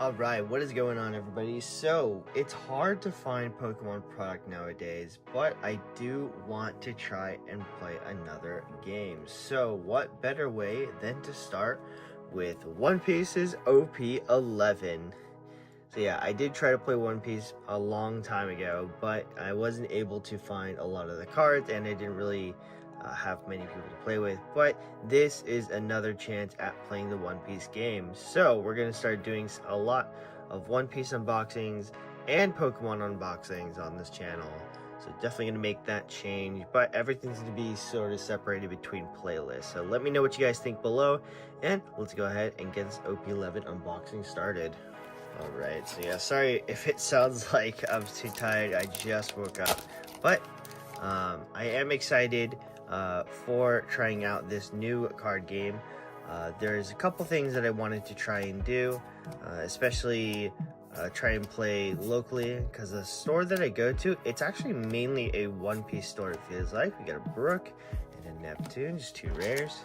Alright, what is going on, everybody? So, it's hard to find Pokemon product nowadays, but I do want to try and play another game. So, what better way than to start with One Piece's OP11? So yeah, I did try to play One Piece a long time ago, but I wasn't able to find a lot of the cards, and I didn't really have many people to play with. But this is another chance at playing the One Piece game. So we're going to start doing a lot of One Piece unboxings and Pokemon unboxings on this channel. So definitely going to make that change, but everything's going to be sort of separated between playlists. So let me know what you guys think below, and let's go ahead and get this OP11 unboxing started. Alright, so yeah, sorry if it sounds like I'm too tired. I just woke up, but I am excited for trying out this new card game. There's a couple things that I wanted to try and do, especially try and play locally, because the store that I go to, it's actually mainly a One Piece store, it feels like. We got a Brook and a Neptune, just two rares.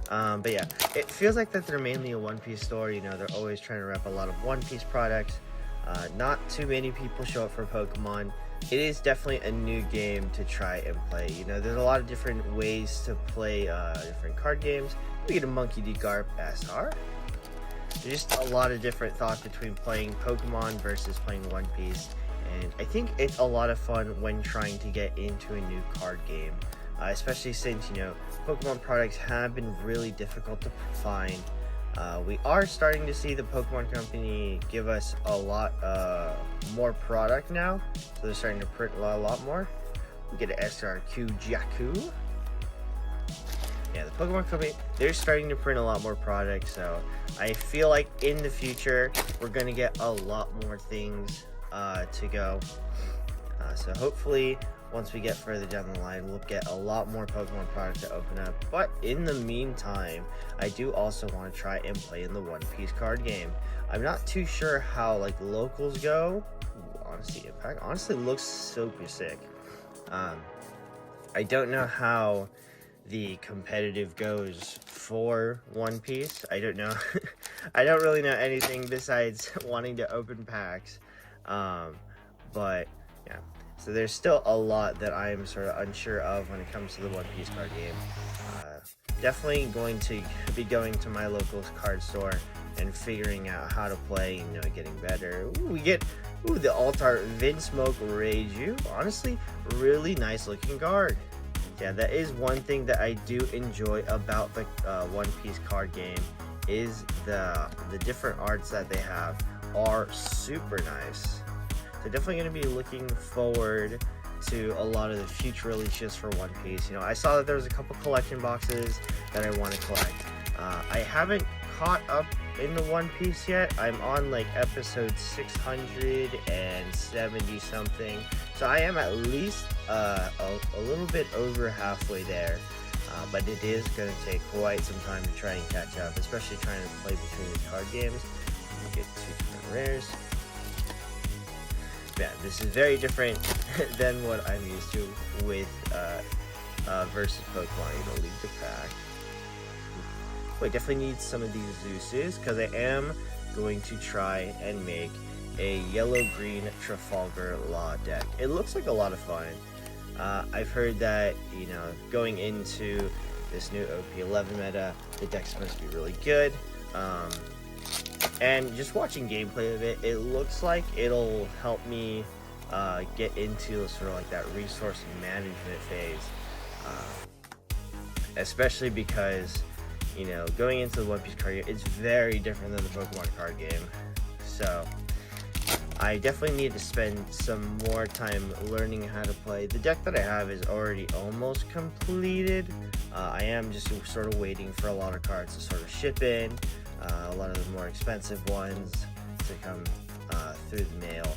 But yeah, it feels like that they're mainly a One Piece store. You know, they're always trying to rep a lot of One Piece products. Not too many people show up for Pokemon. It is definitely a new game to try and play. You know, there's a lot of different ways to play different card games. We get a Monkey D. Garp SR. There's just a lot of different thoughts between playing Pokemon versus playing One Piece. And I think it's a lot of fun when trying to get into a new card game. Especially since, you know, Pokemon products have been really difficult to find. We are starting to see the Pokemon Company give us a lot more product now. So they're starting to print a lot more. We get an SRQ Jakku. Yeah, the Pokemon Company, they're starting to print a lot more product. So I feel like in the future, we're going to get a lot more things to go. So hopefully, once we get further down the line, we'll get a lot more Pokemon product to open up. But in the meantime, I do also want to try and play in the One Piece card game. I'm not too sure how like locals go. Ooh, honestly, Impact honestly looks super sick. I don't know how the competitive goes for One Piece. I don't know. I don't really know anything besides wanting to open packs. But yeah. So there's still a lot that I'm sort of unsure of when it comes to the One Piece card game. Definitely going to be going to my local card store and figuring out how to play, you know, getting better. Ooh, we get the Altar Vinsmoke Reiju. Honestly, really nice looking card. Yeah, that is one thing that I do enjoy about the One Piece card game, is the different arts that they have are super nice. So definitely going to be looking forward to a lot of the future releases for One Piece. You know, I saw that there was a couple collection boxes that I want to collect. I haven't caught up in the One Piece yet. I'm on like episode 670 something. So I am at least a little bit over halfway there. But it is going to take quite some time to try and catch up, especially trying to play between the card games. You get two different rares. Yeah, this is very different than what I'm used to with versus Pokemon. You know, leave the pack. Wait, definitely need some of these Zeus's, because I am going to try and make a yellow-green Trafalgar Law deck. It looks like a lot of fun. I've heard that, you know, going into this new OP11 meta, the deck's supposed to be really good. And just watching gameplay of it, it looks like it'll help me get into sort of like that resource management phase. Especially because, you know, going into the One Piece card game, it's very different than the Pokemon card game. So I definitely need to spend some more time learning how to play. The deck that I have is already almost completed. I am just sort of waiting for a lot of cards to sort of ship in. A lot of the more expensive ones to come through the mail.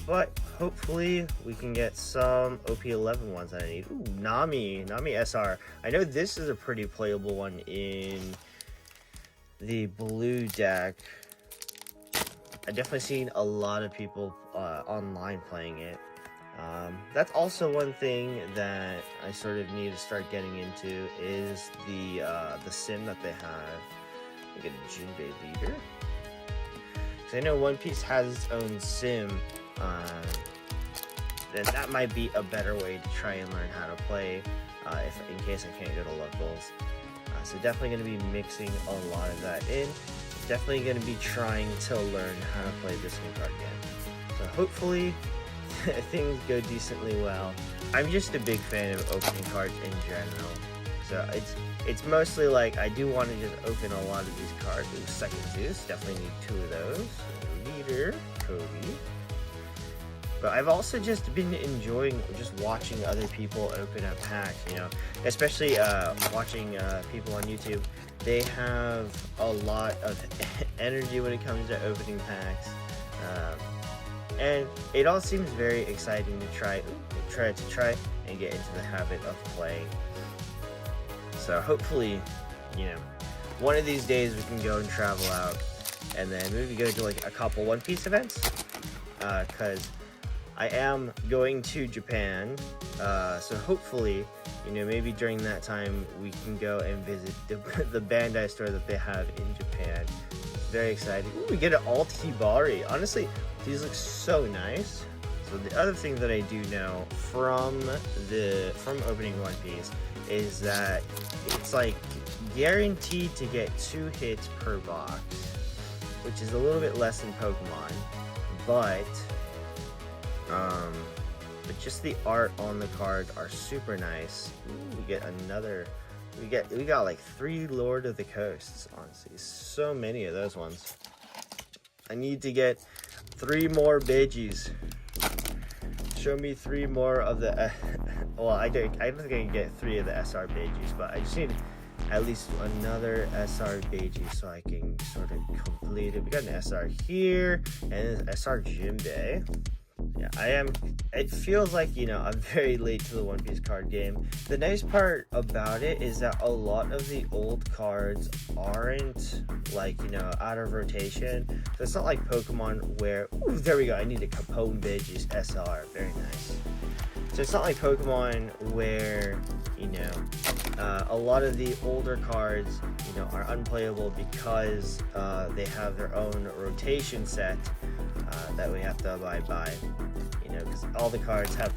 But hopefully we can get some OP11 ones that I need. Ooh, Nami SR. I know this is a pretty playable one in the blue deck. I've definitely seen a lot of people online playing it. That's also one thing that I sort of need to start getting into, is the sim that they have. We get a Jinbei leader. Because I know One Piece has its own sim, then that might be a better way to try and learn how to play, if in case I can't go to locals. So definitely going to be mixing a lot of that in. Definitely going to be trying to learn how to play this new card game. So hopefully things go decently well. I'm just a big fan of opening cards in general. So it's mostly like I do want to just open a lot of these cards. Ooh, second Zeus, definitely need 2 of those. Leader, Kobe. But I've also just been enjoying just watching other people open up packs, you know, especially watching people on YouTube. They have a lot of energy when it comes to opening packs, and it all seems very exciting to try and get into the habit of playing. So hopefully, you know, one of these days we can go and travel out, and then maybe go to like a couple One Piece events, because I am going to Japan, so hopefully, you know, maybe during that time we can go and visit the Bandai store that they have in Japan. Very exciting. Ooh, we get an alt Hibari. Honestly, these look so nice. So the other thing that I do know from opening One Piece is that it's like guaranteed to get 2 hits per box, which is a little bit less than Pokemon, but just the art on the card are super nice. Ooh, we get another. We got like 3 Lord of the Coasts. Honestly, so many of those ones. I need to get 3 more Beijis. Show me 3 more of the. Well, I don't think I can get 3 of the SR Beijis, but I just need at least another SR Beiji so I can sort of complete it. We got an SR here and an SR Jinbei. Yeah, it feels like, you know, I'm very late to the One Piece card game. The nice part about it is that a lot of the old cards aren't, like, you know, out of rotation. So it's not like Pokemon where, ooh, there we go, I need a Capone Beijis SR, very nice. So it's not like Pokemon where, you know, a lot of the older cards, you know, are unplayable because they have their own rotation set that we have to abide by, you know, because all the cards have,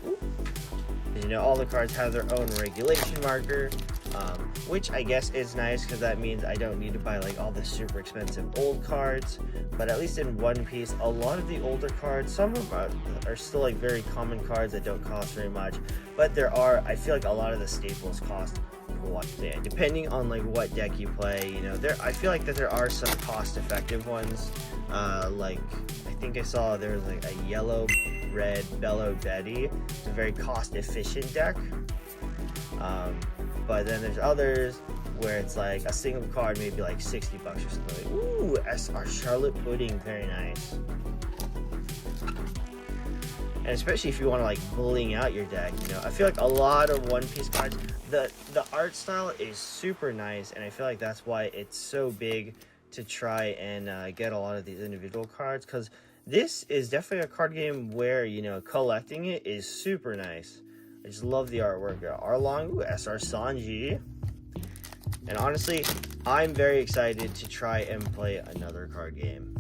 all the cards have their own regulation marker, which I guess is nice because that means I don't need to buy like all the super expensive old cards. But at least in One Piece, a lot of the older cards, some of them are still like very common cards that don't cost very much, but I feel like a lot of the staples cost what, depending on like what deck you play, you know, I feel like that there are some cost-effective ones, like I think I saw there was like a yellow red Bello Betty. It's a very cost-efficient deck, but then there's others where it's like a single card maybe like $60 or something. Like, ooh, SR Charlotte Pudding, very nice. And especially if you want to like bling out your deck, you know, I feel like a lot of One Piece cards, the art style is super nice, and I feel like that's why it's so big to try and get a lot of these individual cards, because this is definitely a card game where, you know, collecting it is super nice. I just love the artwork. Arlong, SR Sanji. And honestly, I'm very excited to try and play another card game.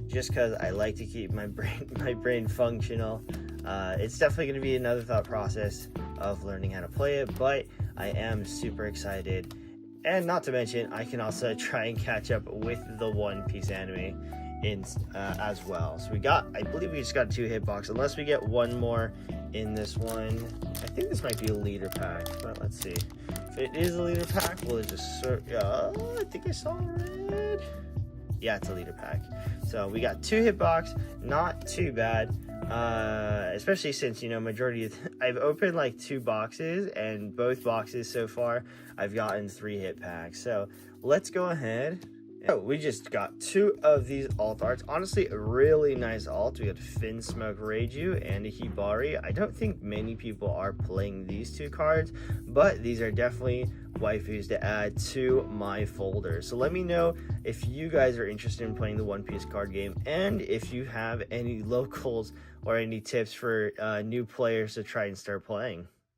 Just because I like to keep my brain functional. It's definitely going to be another thought process of learning how to play it, but I am super excited. And not to mention, I can also try and catch up with the One Piece anime as well. So I believe we just got a 2-hit box, unless we get one more in this one. I think this might be a leader pack, but let's see. If it is a leader pack, well, there's I think I saw red. Yeah, it's a leader pack. So we got 2-hit box, not too bad. Especially since, you know, I've opened like 2 boxes, and both boxes so far I've gotten 3-hit packs. So let's go ahead. Oh, we just got 2 of these alt arts. Honestly, a really nice alt. We got Fin Smoke Reiju and a Hibari. I don't think many people are playing these 2 cards, but these are definitely waifus to add to my folder. So let me know if you guys are interested in playing the One Piece card game, and if you have any locals or any tips for new players to try and start playing.